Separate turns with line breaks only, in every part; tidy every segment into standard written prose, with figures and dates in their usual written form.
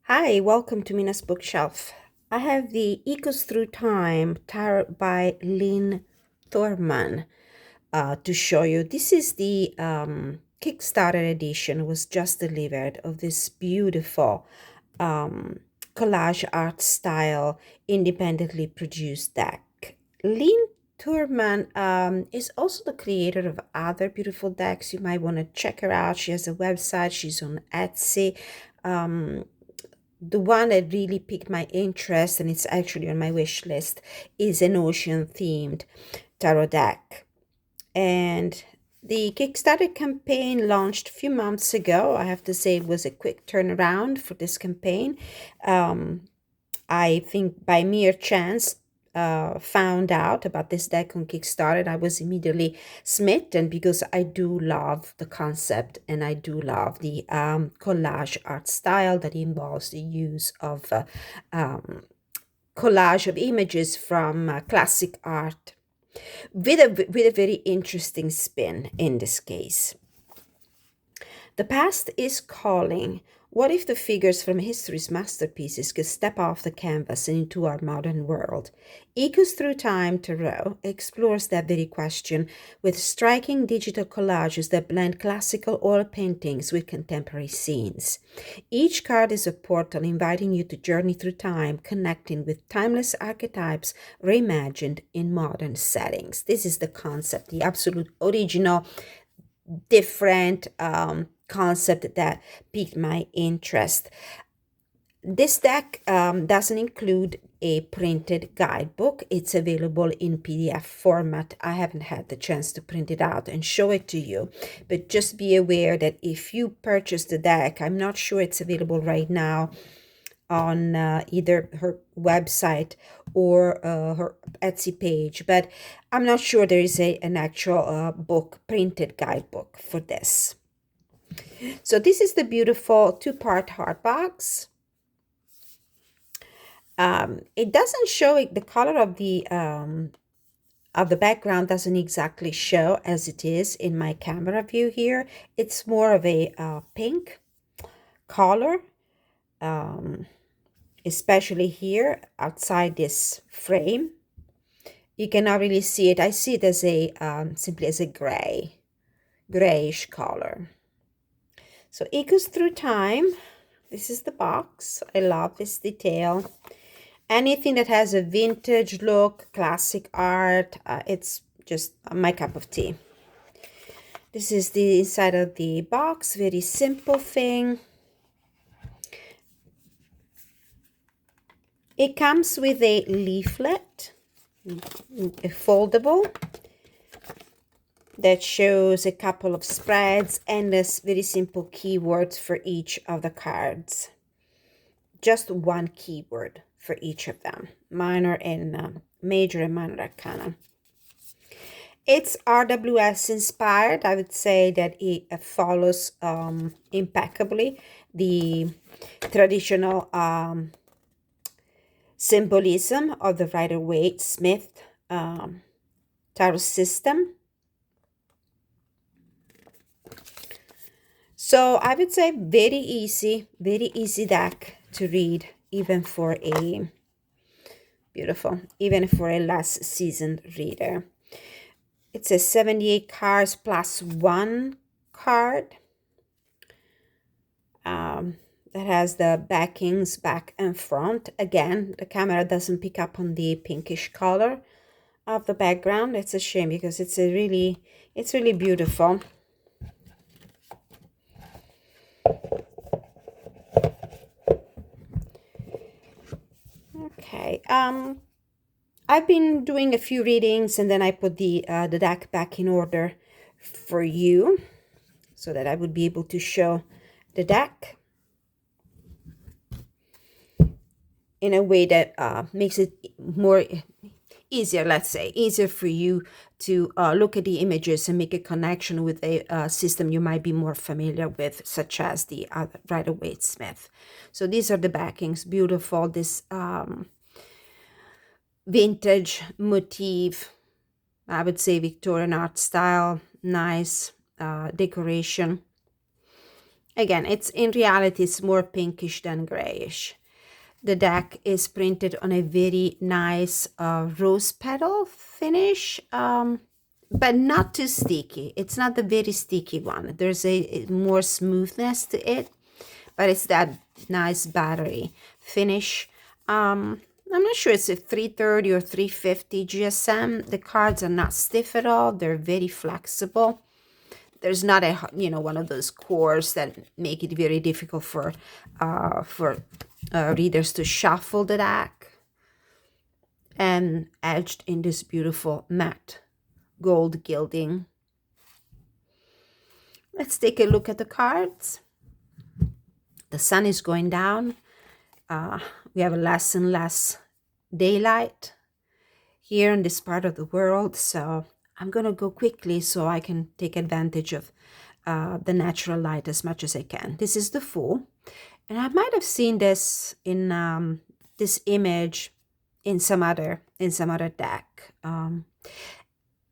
Hi, welcome to Mina's Bookshelf. I have the Echoes Through Time tarot by Lynn Thorman to show you. This is the Kickstarter edition, was just delivered, of this beautiful um, collage art style independently produced deck. Lynn Thurman is also the creator of other beautiful decks. You might want to check her out. She has a website, she's on Etsy. Um, the one that really piqued my interest, and it's actually on my wish list, is an ocean themed tarot deck. And the Kickstarter campaign launched a few months ago. I have to say it was a quick turnaround for this campaign. Um, I think by mere chance, found out about this deck on Kickstarter. I was immediately smitten because I do love the concept and I do love the collage art style that involves the use of um, collage of images from classic art with a very interesting spin in this case. The past is calling. What if the figures from history's masterpieces could step off the canvas and into our modern world? Echoes Through Time Tarot explores that very question with striking digital collages that blend classical oil paintings with contemporary scenes. Each card is a portal inviting you to journey through time, connecting with timeless archetypes reimagined in modern settings. This is the concept, the absolute original different concept that piqued my interest. This deck doesn't include a printed guidebook. It's available in PDF format. I haven't had the chance to print it out and show it to you, but just be aware that if you purchase the deck, I'm not sure it's available right now on either her website or her Etsy page, but I'm not sure there is an actual book, printed guidebook for this. So this is the beautiful two-part hard box. It doesn't show it, the color of the background doesn't exactly show as it is in my camera view here. It's more of a pink color. Especially here outside this frame. You cannot really see it. I see it as a simply as a grayish color. So it goes through time. This is the box. I love this detail. Anything that has a vintage look, classic art, it's just my cup of tea. This is the inside of the box. Very simple thing. It comes with a leaflet, a foldable, that shows a couple of spreads and this very simple keywords for each of the cards. Just one keyword for each of them, minor and major and minor arcana. It's RWS inspired. I would say that it follows impeccably the traditional symbolism of the Rider-Waite-Smith tarot system. So I would say very easy deck to read, even for a less seasoned reader. It says 78 cards plus one card. That has the backings back and front. Again, the camera doesn't pick up on the pinkish color of the background. It's a shame because it's really beautiful. Okay. I've been doing a few readings and then I put the deck back in order for you so that I would be able to show the deck in a way that makes it more easier, let's say, easier for you to look at the images and make a connection with a system you might be more familiar with, such as the Rider-Waite-Smith. So these are the backings, beautiful, this vintage motif, I would say Victorian art style, nice decoration. Again, it's in reality, it's more pinkish than grayish. The deck is printed on a very nice rose petal finish, but not too sticky. It's not the very sticky one. There's a more smoothness to it, but it's that nice battery finish. I'm not sure it's a 330 or 350 GSM. The cards are not stiff at all. They're very flexible. There's not a, one of those cores that make it very difficult for readers to shuffle the deck. And edged in this beautiful matte gold gilding. Let's take a look at the cards. The sun is going down. We have less and less daylight here in this part of the world, so I'm going to go quickly so I can take advantage of the natural light as much as I can. This is the Fool, and I might have seen this in this image in some other deck.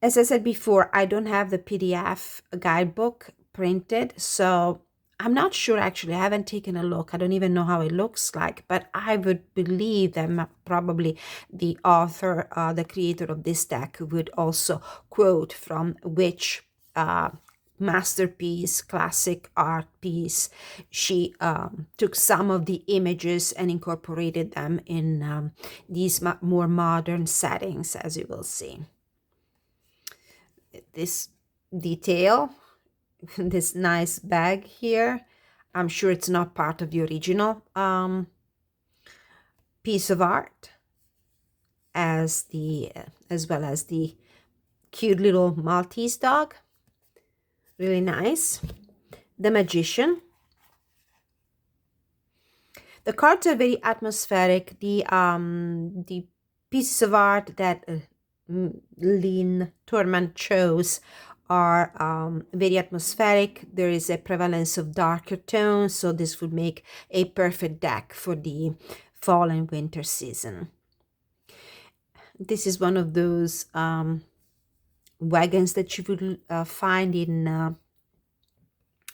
As I said before, I don't have the PDF guidebook printed, so I'm not sure actually. I haven't taken a look. I don't even know how it looks like, but I would believe that probably the author, the creator of this deck, would also quote from which masterpiece, classic art piece she took some of the images and incorporated them in these more modern settings, as you will see. This detail, this nice bag here, I'm sure it's not part of the original piece of art, as well as the cute little Maltese dog. Really nice. The Magician. The cards are very atmospheric. The pieces of art that Lynn Thurman chose are very atmospheric. There is a prevalence of darker tones, so this would make a perfect deck for the fall and winter season. This is one of those wagons that you would find in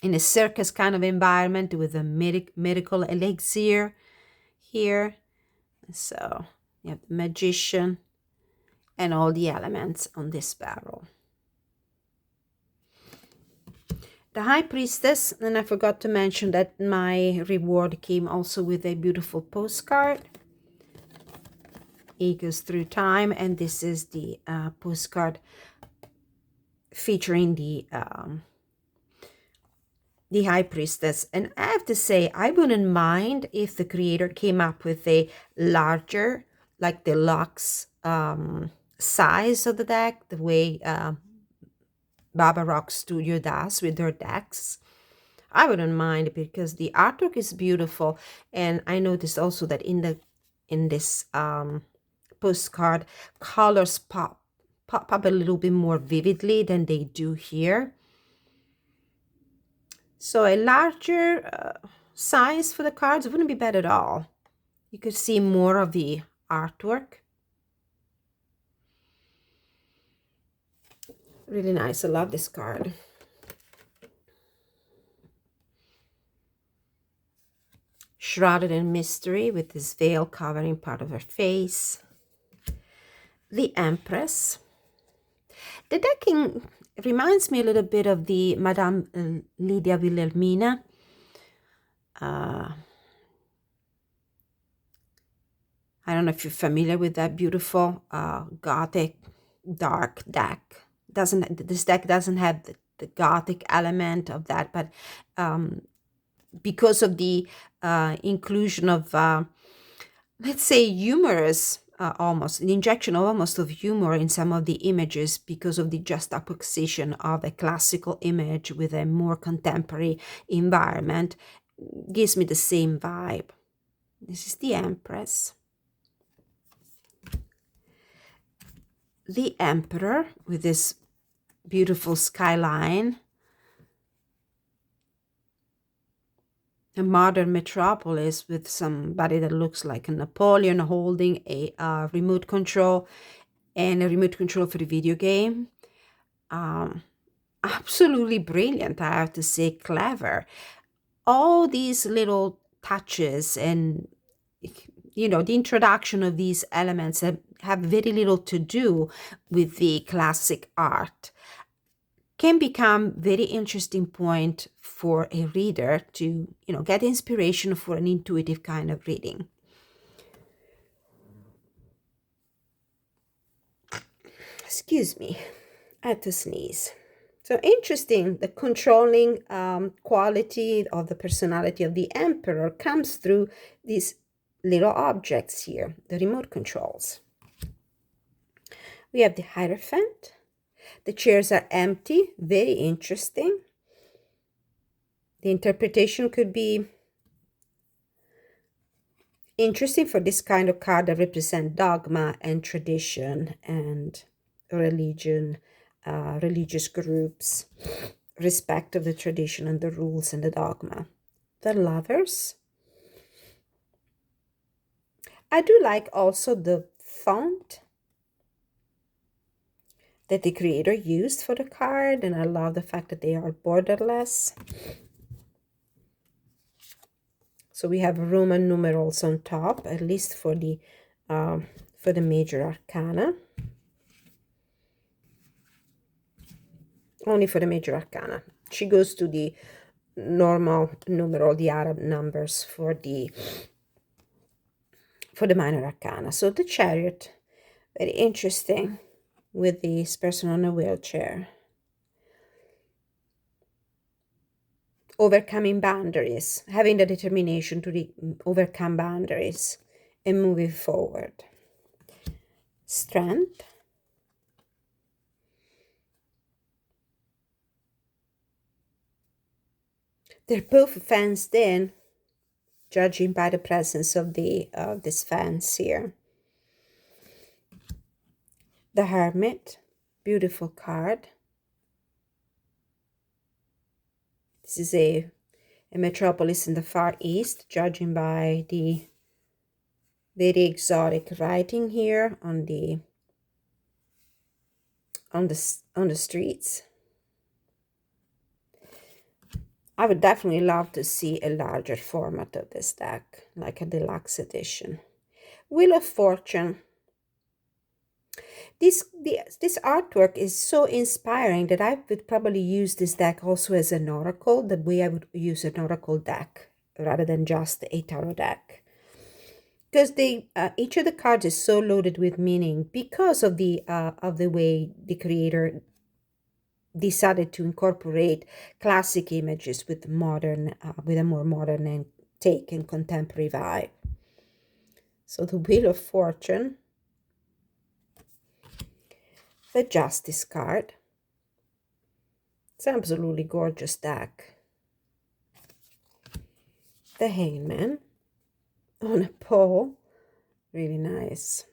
a circus kind of environment with a medical elixir here. So you have the Magician and all the elements on this barrel. The High Priestess, and I forgot to mention that my reward came also with a beautiful postcard. It goes through time, and this is the postcard featuring the High Priestess. And I have to say, I wouldn't mind if the creator came up with a larger, like deluxe size of the deck, the way Baba Rock Studio does with their decks. I wouldn't mind, because the artwork is beautiful, and I noticed also that in this postcard, colors pop up a little bit more vividly than they do here. So a larger size for the cards wouldn't be bad at all. You could see more of the artwork. Really nice. I love this card. Shrouded in mystery, with this veil covering part of her face. The Empress. The decking reminds me a little bit of the Madame Lydia Wilhelmina. I don't know if you're familiar with that beautiful Gothic dark deck. This deck doesn't have the Gothic element of that, but because of the inclusion of, let's say, humorous, almost an injection almost of humor in some of the images, because of the juxtaposition of a classical image with a more contemporary environment, gives me the same vibe. This is the Empress. The Emperor, with this beautiful skyline. A modern metropolis with somebody that looks like a Napoleon holding a remote control, and a remote control for the video game. Absolutely brilliant, I have to say, clever. all these little touches and the introduction of these elements that have very little to do with the classic art can become very interesting point for a reader to get inspiration for an intuitive kind of reading. Excuse me, I had to sneeze. So interesting, the controlling quality of the personality of the emperor comes through these little objects here, the remote controls. We have the Hierophant. The chairs are empty, very interesting. The interpretation could be interesting for this kind of card that represent dogma and tradition and religion, religious groups, respect of the tradition and the rules and the dogma. The Lovers. I do like also the font that the creator used for the card, and I love the fact that they are borderless. So we have Roman numerals on top, at least for the major arcana. Only for the major arcana. She goes to the normal numeral, the Arab numbers for the minor arcana. So the Chariot, very interesting, with this person on a wheelchair. Overcoming boundaries, having the determination to overcome boundaries and moving forward. Strength. They're both fenced in, judging by the presence of this fence here. The Hermit, beautiful card. This is a metropolis in the Far East, judging by the very exotic writing here on the streets. I would definitely love to see a larger format of this deck, like a deluxe edition. Wheel of Fortune. This artwork is so inspiring that I would probably use this deck also as an oracle, the way I would use an oracle deck rather than just a tarot deck. Because each of the cards is so loaded with meaning because of the way the creator decided to incorporate classic images with with a more modern take and contemporary vibe. So the Wheel of Fortune. The Justice card. It's an absolutely gorgeous deck. The Hangman on a pole. Really nice.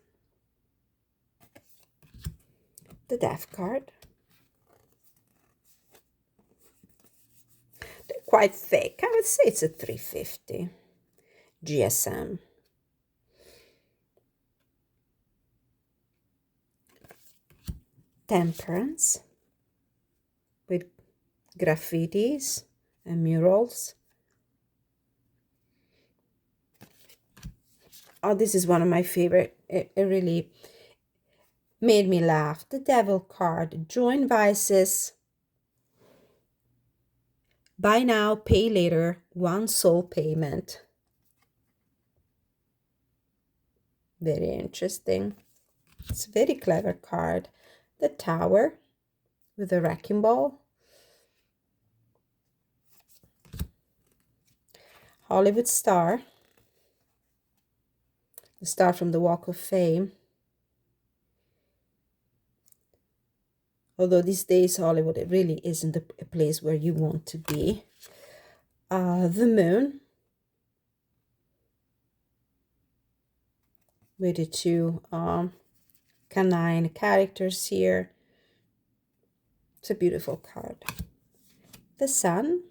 The Death card. They're quite thick. I would say it's a 350 GSM. Temperance with graffitis and murals. Oh, this is one of my favorite. It really made me laugh. The Devil card. Join vices. Buy now, pay later. One sole payment. Very interesting. It's a very clever card. The Tower with the wrecking ball. Hollywood Star. The star from the Walk of Fame. Although these days Hollywood, it really isn't a place where you want to be. The Moon. With the two canine characters here. It's a beautiful card. The Sun.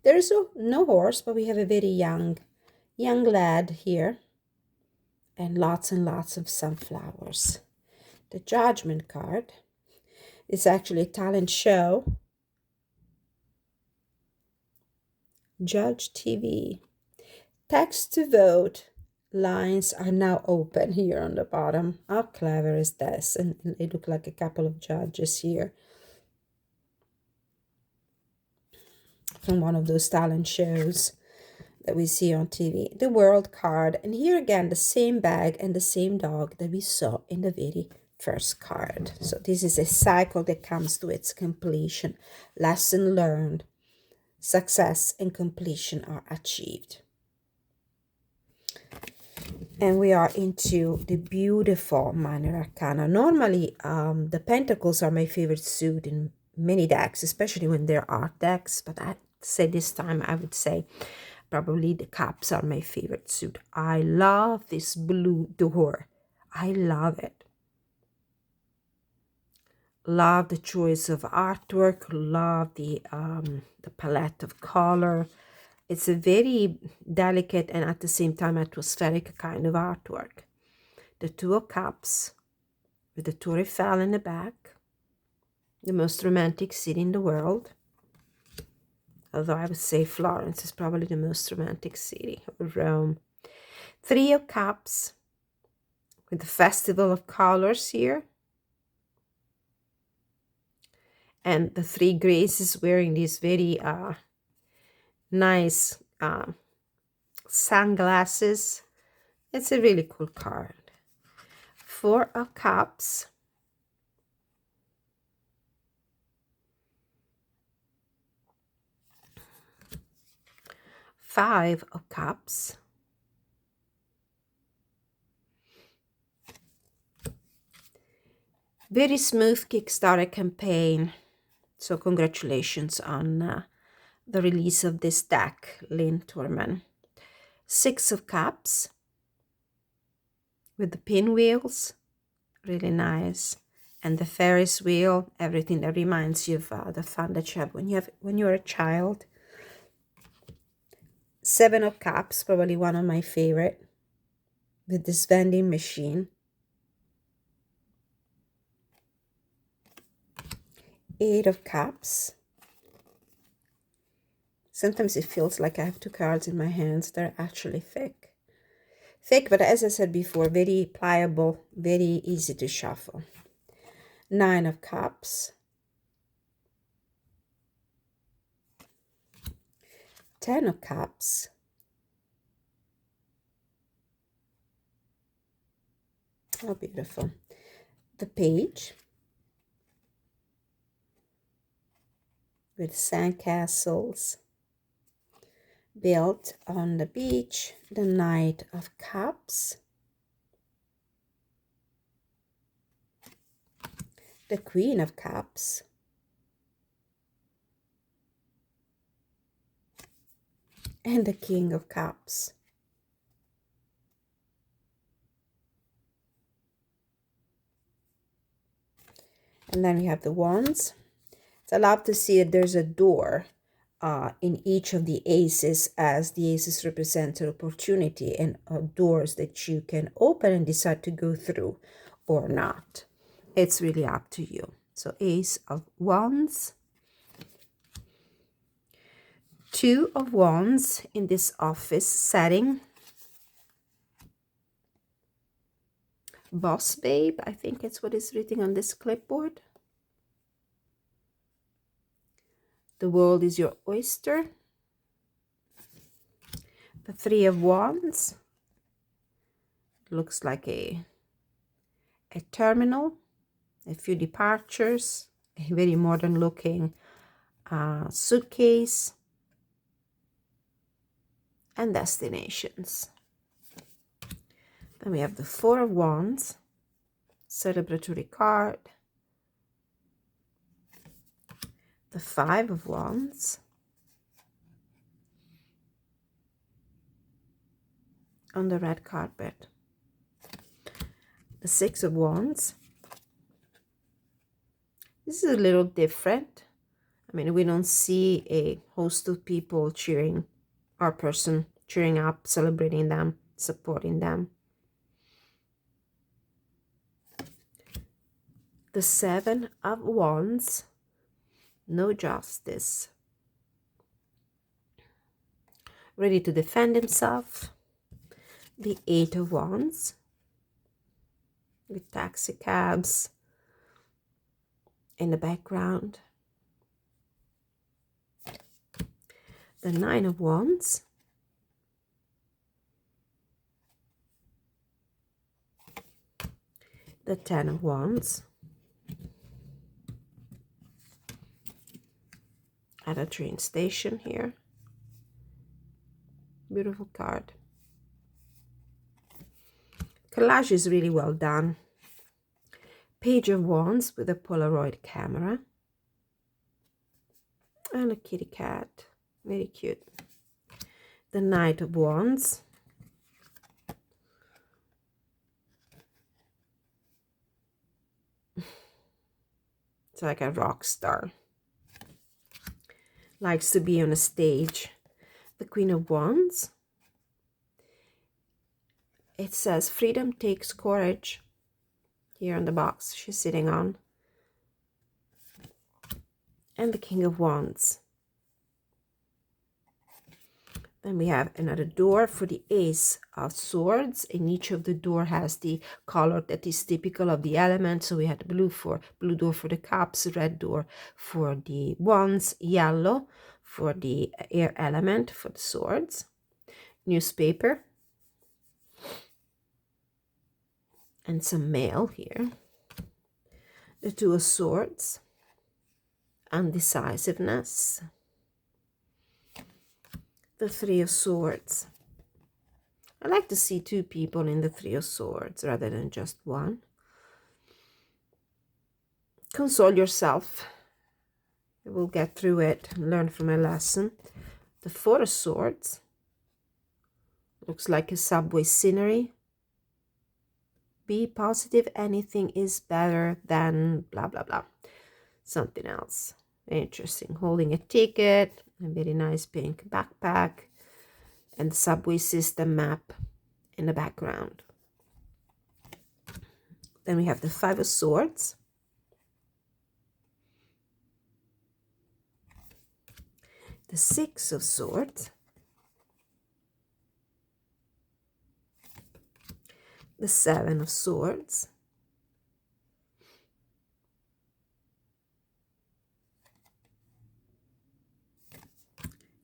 There is no horse, but we have a very young lad here. And lots of sunflowers. The Judgment card. It's actually a talent show. Judge TV. Text to vote. Lines are now open here on the bottom. How clever is this? And they look like a couple of judges here from one of those talent shows that we see on TV. The world card. And here again, the same bag and the same dog that we saw in the very first card. So this is a cycle that comes to its completion. Lesson learned. Success and completion are achieved. And we are into the beautiful minor arcana. Normally, the pentacles are my favorite suit in many decks, especially when they're art decks. But I say this time, I would say probably the cups are my favorite suit. I love this blue door. I love it. Love the choice of artwork. Love the palette of color. It's a very delicate and at the same time atmospheric kind of artwork. The Two of Cups with the Tour Eiffel in the back. The most romantic city in the world. Although I would say Florence is probably the most romantic city, or Rome. Three of Cups with the Festival of Colors here. And the Three Graces wearing these very nice sunglasses. It's a really cool card. Four of Cups. Five of Cups. Very smooth Kickstarter campaign. So congratulations on the release of this deck, Lynn Torman. Six of Cups with the pinwheels, really nice, and the Ferris wheel, everything that reminds you of the fun that you have when you're a child. Seven of Cups, probably one of my favorite, with this vending machine. Eight of Cups. Sometimes it feels like I have two cards in my hands. They're actually thick. Thick, but as I said before, very pliable, very easy to shuffle. Nine of Cups. 10 of Cups. Oh, beautiful. The Page. With sandcastles built on the beach. The Knight of Cups. The Queen of Cups. And the King of Cups. And then we have the Wands. So I love to see that there's a door in each of the aces, as the aces represent an opportunity and doors that you can open and decide to go through or not. It's really up to you. So Ace of Wands. Two of Wands in this office setting. Boss Babe, I think it's what is written on this clipboard. The world is your oyster. The Three of Wands. Looks like a terminal, a few departures, a very modern looking suitcase, and destinations. Then we have the Four of Wands, celebratory card. The Five of Wands. On the red carpet. The Six of Wands. This is a little different. I mean, we don't see a host of people cheering our person, cheering up, celebrating them, supporting them. The Seven of Wands. No justice. ready to defend himself. The Eight of Wands with taxi cabs in the background. The Nine of Wands. The Ten of Wands. At a train station here. Beautiful card. Collage is really well done. Page of Wands with a Polaroid camera. And a kitty cat. Very cute. The Knight of Wands. It's like a rock star. Likes to be on a stage. The Queen of Wands. It says freedom takes courage. Here on the box she's sitting on. And the King of Wands. Then we have another door for the Ace of Swords, and each of the door has the color that is typical of the element. So we had blue door for the cups, red door for the wands, yellow for the air element for the swords. Newspaper and some mail here. The Two of Swords, undecisiveness. The Three of Swords. I like to see two people in the Three of Swords rather than just one. Console yourself. You will get through it and learn from a lesson. The Four of Swords. Looks like a subway scenery. Be positive. Anything is better than blah, blah, blah. Something else. Interesting. Holding a ticket. A very nice pink backpack. And the subway system map in the background. Then we have the Five of Swords. The Six of Swords. The Seven of Swords.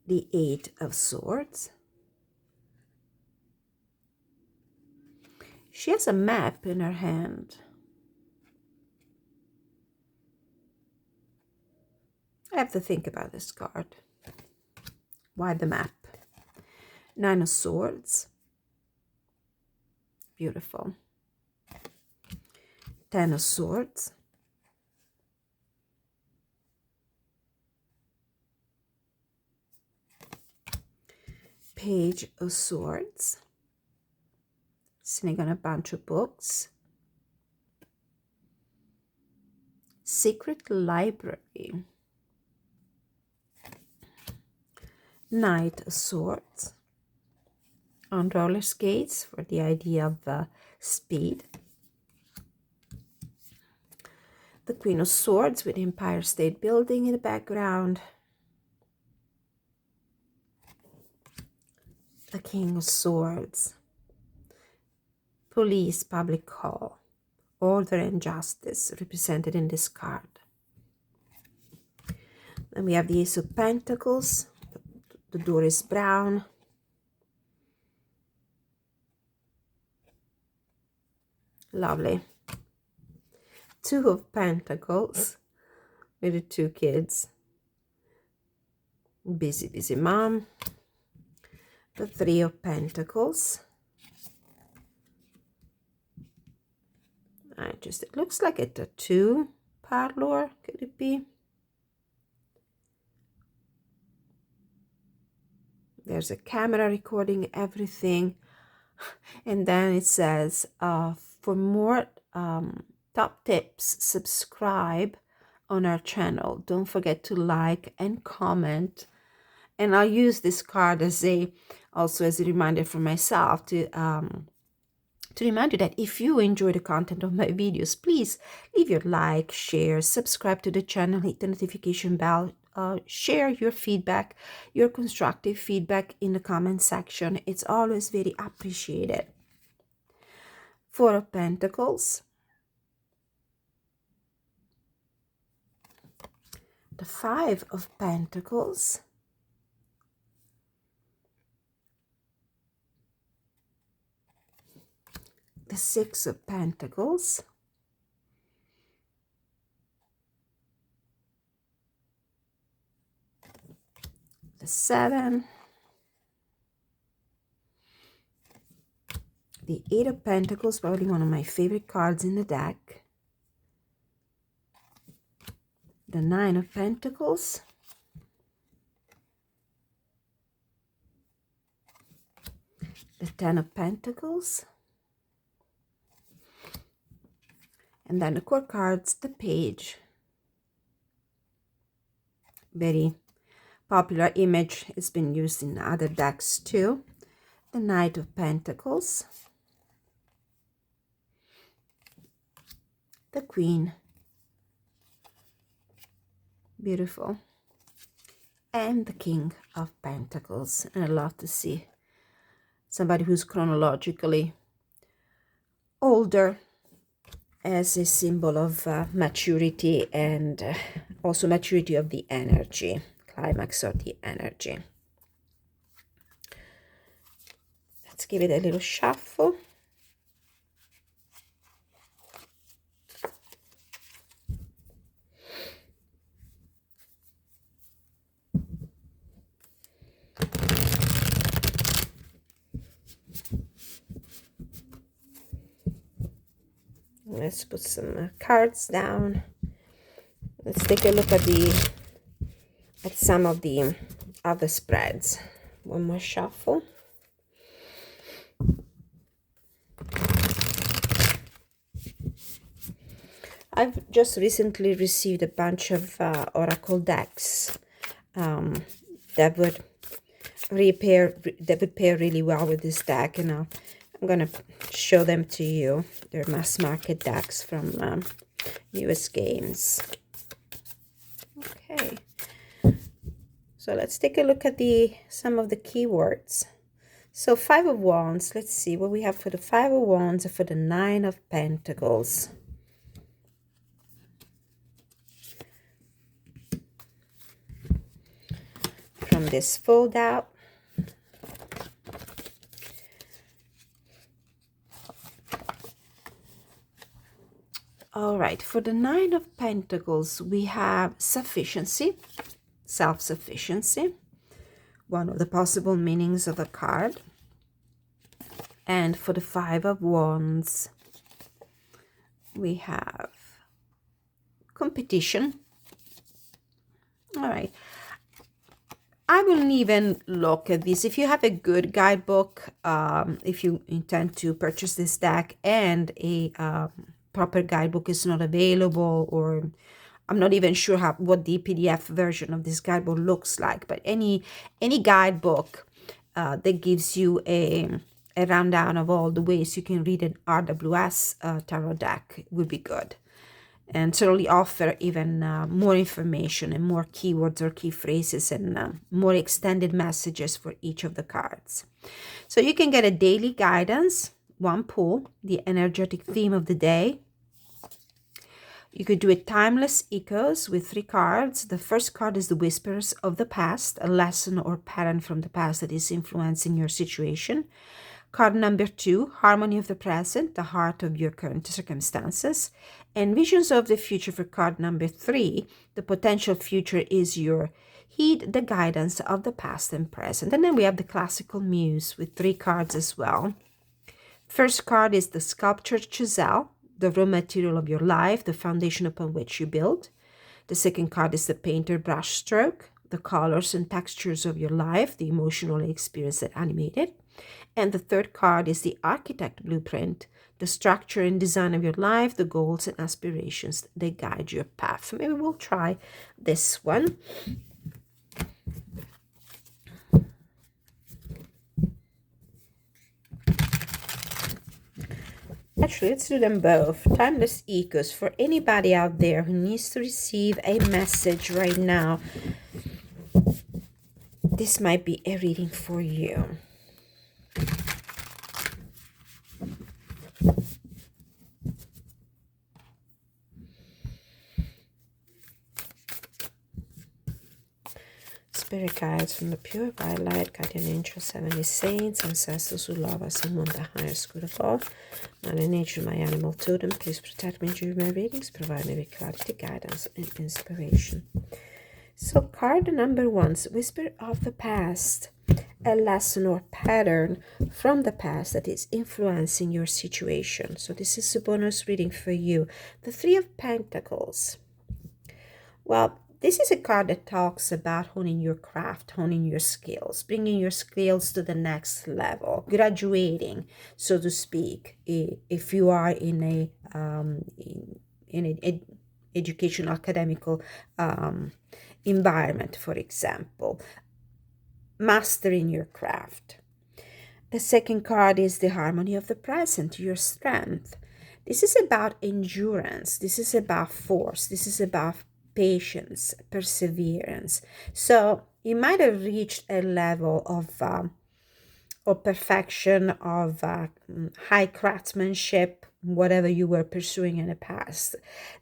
The Eight of Swords. She has a map in her hand. I have to think about this card. Why the map? Nine of Swords. Beautiful. Ten of Swords. Page of Swords. Sitting on a bunch of books. Secret Library. Knight of Swords. On roller skates for the idea of speed. The Queen of Swords with Empire State Building in the background. The King of Swords. Police, public hall, order and justice represented in this card. Then we have the Ace of Pentacles. The door is brown. Lovely. Two of Pentacles with the two kids. Busy, busy mom. The Three of Pentacles. It looks like a tattoo parlor. Could it be? There's a camera recording everything. And then it says, for more top tips, subscribe on our channel. Don't forget to like and comment. And I'll use this card also as a reminder for myself to remind you that if you enjoy the content of my videos, please leave your like, share, subscribe to the channel, hit the notification bell share your feedback, your constructive feedback in the comment section. It's always very appreciated. Four of Pentacles, the Five of Pentacles, the Six of Pentacles, the Seven, the Eight of Pentacles, probably one of my favorite cards in the deck, the Nine of Pentacles, the Ten of Pentacles, and then the core cards, the Page. Very popular image. It's been used in other decks too. The Knight of Pentacles, the Queen, beautiful, and the King of Pentacles. And I love to see somebody who's chronologically older as a symbol of maturity, and also maturity of the energy, climax of the energy. Let's give it a little shuffle. Let's put some cards down. Let's take a look at some of the other spreads. One more shuffle. I've just recently received a bunch of oracle decks that would pair really well with this deck, and I'm gonna show them to you. They're mass market decks from US Games. Okay, so let's take a look at some of the keywords. So Five of Wands. Let's see what we have for the Five of Wands and for the Nine of Pentacles. From this fold out. All right, for the Nine of Pentacles, we have sufficiency, self-sufficiency, one of the possible meanings of the card. And for the Five of Wands, we have competition. All right. I will even look at this. If you have a good guidebook, if you intend to purchase this deck and a proper guidebook is not available, or I'm not even sure what the PDF version of this guidebook looks like, but any guidebook that gives you a rundown of all the ways you can read an RWS tarot deck would be good. And certainly offer even more information and more keywords or key phrases and more extended messages for each of the cards. So you can get a daily guidance, one pull, the energetic theme of the day. You could do a timeless echoes with 3 cards. The first card is the whispers of the past, a lesson or pattern from the past that is influencing your situation. Card number 2, harmony of the present, the heart of your current circumstances. And visions of the future for card number 3, the potential future is your heed the guidance of the past and present. And then we have the classical muse with 3 cards as well. First card is the sculptured chisel, the raw material of your life, the foundation upon which you build. The second card is the painter brush stroke, the colors and textures of your life, the emotional experience that animate it. And the third card is the architect blueprint, the structure and design of your life, the goals and aspirations that guide your path. Maybe we'll try this one. Actually, let's do them both. Timeless echoes for anybody out there who needs to receive a message right now this might be a reading for you. Spirit guides from the pure white light, guardian angels, heavenly saints, ancestors who love us and want the highest good of all. Mother Nature, my animal totem, please protect me during my readings, provide me with clarity, guidance, and inspiration. So card number 1, whisper of the past, a lesson or pattern from the past that is influencing your situation. So this is a bonus reading for you. The 3 of Pentacles. Well, this is a card that talks about honing your craft, honing your skills, bringing your skills to the next level, graduating, so to speak. If you are in an educational, academical environment, for example, mastering your craft. The second card is the harmony of the present, your strength. This is about endurance. This is about force. This is about patience, perseverance. So you might have reached a level of perfection, of high craftsmanship, whatever you were pursuing in the past.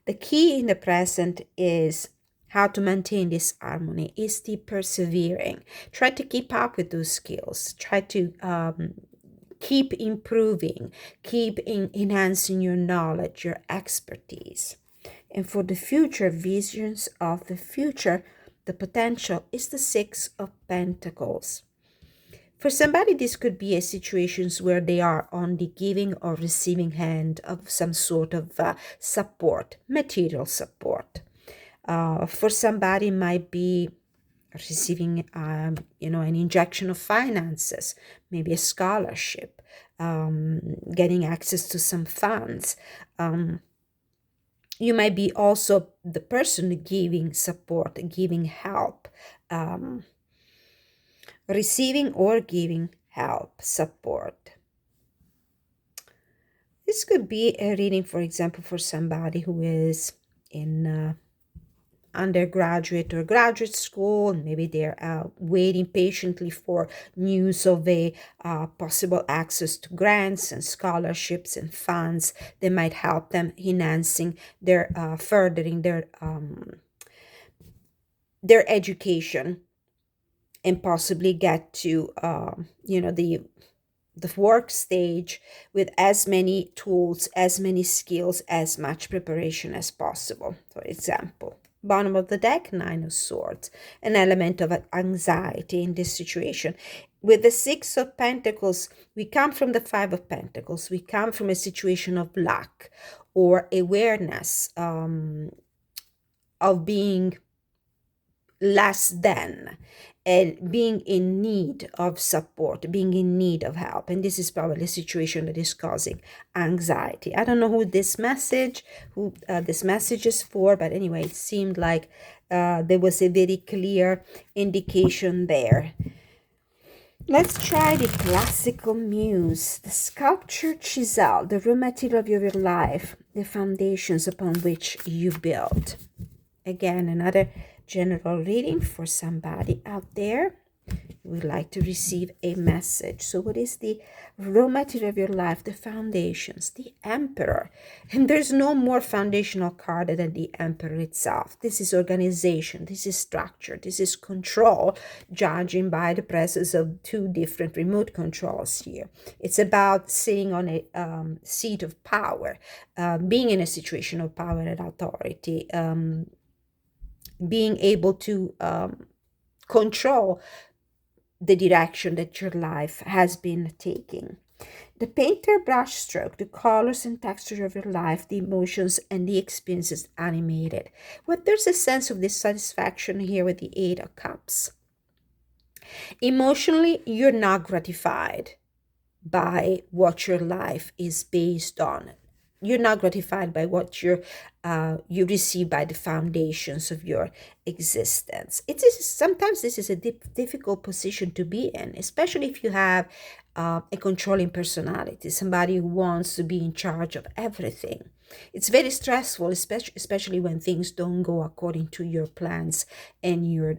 The key in the present is how to maintain this harmony, is the persevering. Try to keep up with those skills. Try to keep improving, keep enhancing your knowledge, your expertise. And for the future, visions of the future, the potential is the 6 of Pentacles. For somebody, this could be a situations where they are on the giving or receiving hand of some sort of support, material support. For somebody, it might be receiving, an injection of finances, maybe a scholarship, getting access to some funds. You might be also the person giving support, giving help, receiving or giving help, support. This could be a reading, for example, for somebody who is in undergraduate or graduate school. Maybe they're waiting patiently for news of a possible access to grants and scholarships and funds that might help them enhancing their furthering their education and possibly get to the work stage with as many tools, as many skills, as much preparation as possible. For example, bottom of the deck, 9 of Swords, an element of anxiety in this situation. With the 6 of Pentacles, we come from the 5 of Pentacles. We come from a situation of lack or awareness of being less than, and being in need of support, being in need of help. And this is probably a situation that is causing anxiety. I don't know who this message is for, but anyway, it seemed like there was a very clear indication there. Let's try the classical muse, the sculpture chisel, the raw material of your life, the foundations upon which you build. Again, another general reading for somebody out there who would like to receive a message. So what is the raw material of your life? The foundations, the Emperor. And there's no more foundational card than the Emperor itself. This is organization, this is structure, this is control, judging by the presence of 2 different remote controls here. It's about sitting on a seat of power, being in a situation of power and authority, being able to control the direction that your life has been taking. The painter brushstroke, the colors and texture of your life, the emotions and the experiences animated. But there's a sense of dissatisfaction here with the 8 of Cups. Emotionally, you're not gratified by what your life is based on. You're not gratified by what you receive by the foundations of your existence. Sometimes this is a difficult position to be in, especially if you have a controlling personality, somebody who wants to be in charge of everything. It's very stressful, especially when things don't go according to your plans and your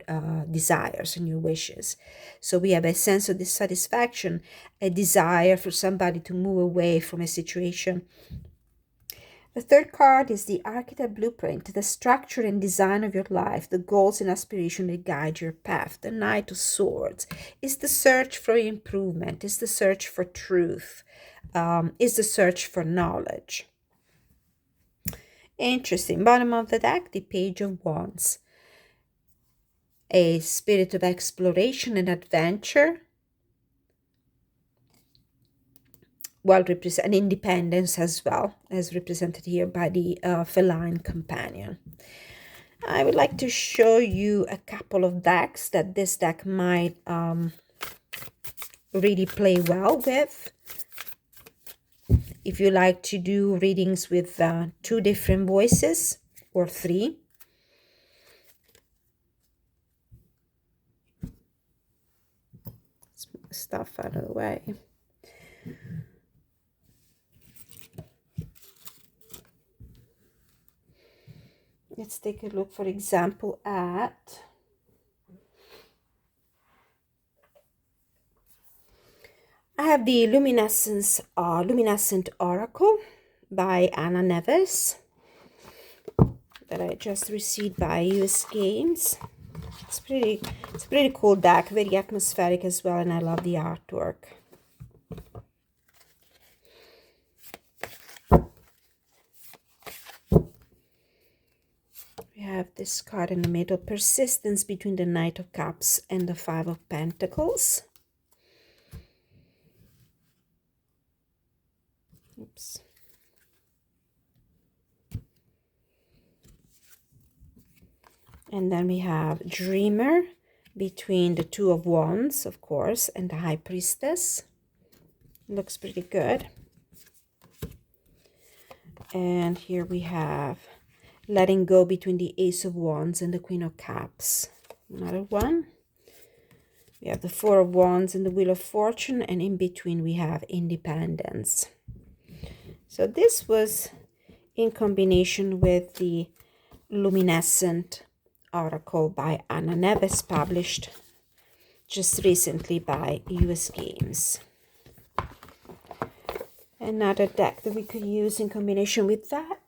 desires and your wishes. So we have a sense of dissatisfaction, a desire for somebody to move away from a situation. The third card is the archetype blueprint, the structure and design of your life, the goals and aspirations that guide your path. The Knight of Swords is the search for improvement, is the search for truth, is the search for knowledge. Interesting. Bottom of the deck, the Page of Wands. A spirit of exploration and adventure. Well, and independence as well, as represented here by the feline companion. I would like to show you a couple of decks that this deck might really play well with. If you like to do readings with 2 different voices or 3. Let's move stuff out of the way. Let's take a look, for example, at I have the Luminescent Oracle by Anna Neves that I just received by US Games. It's a pretty cool deck, very atmospheric as well, and I love the artwork. We have this card in the middle, persistence between the Knight of Cups and the Five of Pentacles. Oops. And then we have Dreamer between the Two of Wands, of course, and the High Priestess. Looks pretty good. And here we have letting go between the Ace of Wands and the Queen of Cups. Another one. We have the Four of Wands and the Wheel of Fortune, and in between we have independence. So this was in combination with the Luminescent Oracle by Anna Neves, published just recently by US Games. Another deck that we could use in combination with that.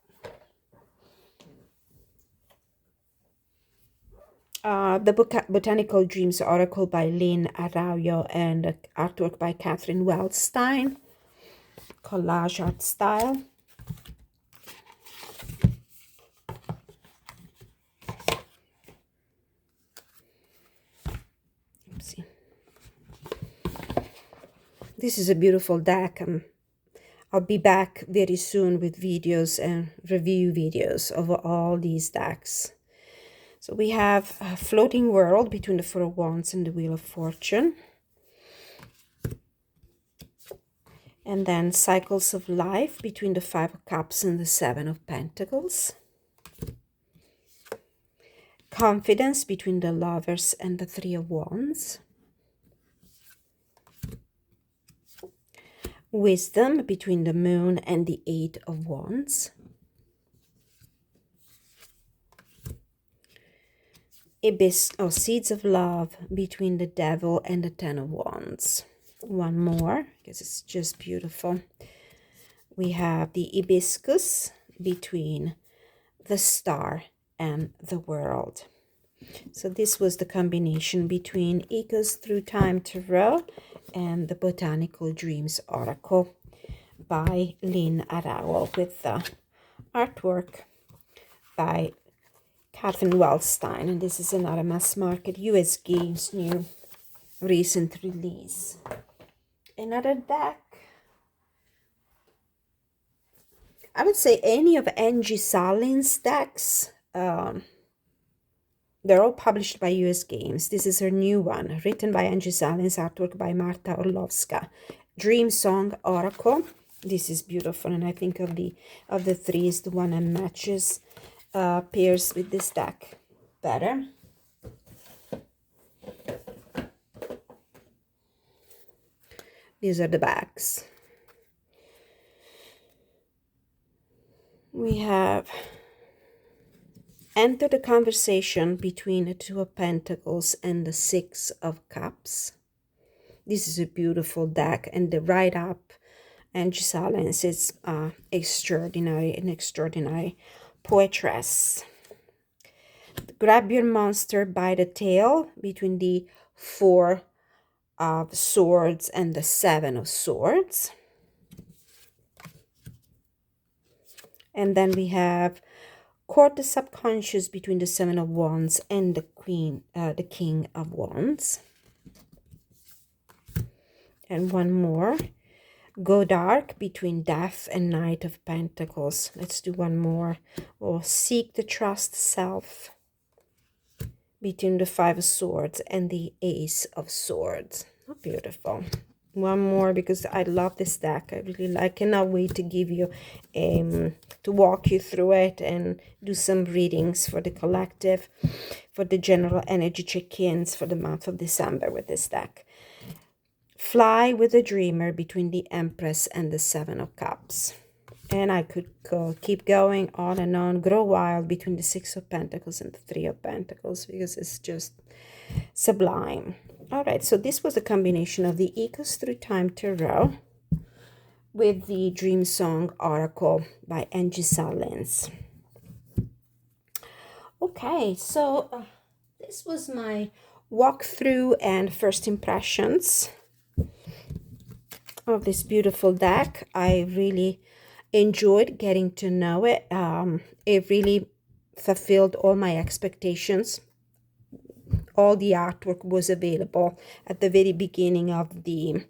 The Botanical Dreams Oracle by Lynn Araujo and artwork by Catherine Wildstein. Collage art style. Oopsie. This is a beautiful deck. I'll be back very soon with videos and review videos of all these decks. So we have a floating world between the Four of Wands and the Wheel of Fortune. And then cycles of life between the Five of Cups and the Seven of Pentacles. Confidence between the Lovers and the Three of Wands. Wisdom between the Moon and the Eight of Wands. Seeds of love between the Devil and the Ten of Wands. One more, because it's just beautiful. We have the hibiscus between the Star and the World. So this was the combination between Echoes Through Time Tarot and the Botanical Dreams Oracle by Lynn Araujo, with the artwork by Catherine Wildstein. And this is another mass market US Games new recent release. Another deck. I would say any of Angie Salin's decks. They're all published by US Games. This is her new one, written by Angie Salins, artwork by Marta Orlovska. Dream Song Oracle. This is beautiful, and I think of the three is the one that matches, pairs with this deck better. These are the backs. We have enter the conversation between the Two of Pentacles and the Six of Cups. This is a beautiful deck, and the write-up and silence is extraordinary, an extraordinary poetress. Grab your monster by the tail between the Four of Swords and the Seven of Swords. And then we have court the subconscious between the Seven of Wands and the King of Wands. And one more. Go dark between Death and Knight of Pentacles. Let's do one more. Or seek the trust self between the Five of Swords and the Ace of Swords. Oh, beautiful. One more, because I love this deck. I really like, cannot wait to give you to walk you through it and do some readings for the collective, for the general energy check-ins for the month of December with this deck. Fly with the Dreamer between the Empress and the Seven of Cups. And I could keep going on and on. Grow Wild between the Six of Pentacles and the Three of Pentacles, because it's just sublime. All right, so this was a combination of the Echoes Through Time Tarot with the Dream Song Oracle by Angie Salins. Okay, so this was my walkthrough and first impressions of this beautiful deck. I really enjoyed getting to know it. It really fulfilled all my expectations. All the artwork was available at the very beginning of the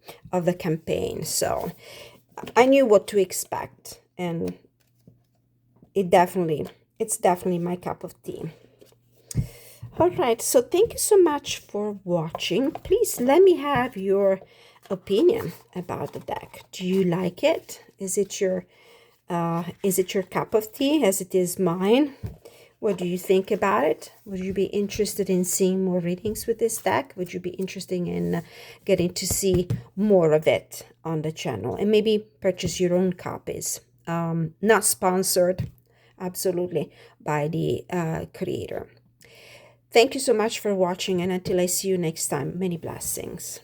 campaign, so I knew what to expect, and it's definitely my cup of tea. All right, so thank you so much for watching. Please let me have your opinion about the deck. Do you like it? Is it your cup of tea as it is mine? What do you think about it? Would you be interested in seeing more readings with this deck? Would you be interested in getting to see more of it on the channel and maybe purchase your own copies? Not sponsored, absolutely, by the creator. Thank you so much for watching, and until I see you next time, many blessings.